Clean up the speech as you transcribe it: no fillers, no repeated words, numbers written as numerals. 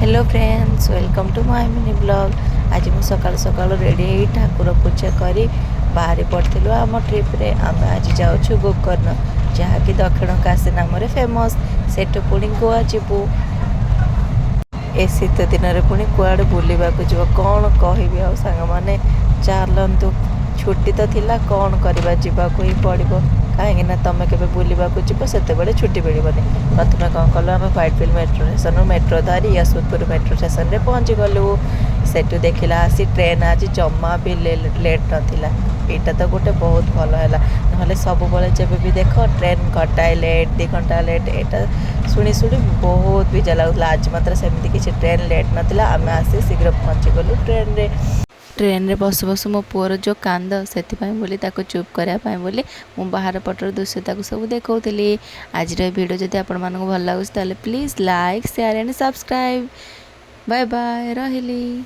Hello friends, welcome to my mini blog. आज मु सकाल सकाल रेडी हो ठाकुर पूजा करी बाहरी पड़ू आम ट्रिप रे। आम आज जाऊँ गोकर्ण, जहाँकि दक्षिण काशी नाम फेमस। सेठू पुणी गोवा जीवु। ए शीत दिन में पुणी कुआड़े बुलवा जीव कौन कहबी आ सांग मैंने चलतु। छुट्टी तो थिला कौन करवा जावाक ही पड़ो कहीं तुम के बुलवा जीव से छुट्टी मिलनी। प्रथम कौन कलु आम व्हाइटफिल्ड मेट्रो स्टेशन मेट्रो धरी यशवंतपुर मेट्रो स्टेशन में पहुँची गलु। सेठू देखला आसी ट्रेन आज जमा भी लेट नाला। यहाँ तो गोटे बहुत भल है ना सब जब भी देख ट्रेन घंटाए लेट 2 घंटा लेट यहाँ शुणी शुणी बहुत विजा लगुला। आज मात्र सेमती किसी ट्रेन लेट नाला। आम आसी शीघ्र पहुँची गलु ट्रेन रे बसु बसु मो पुअर जो कांद से चुप करने बोली मु बाहर पटर दृश्य सब देखी। आज वीडियो जदि आपण मानक भल लगुच please like share and subscribe. Bye bye रहिली।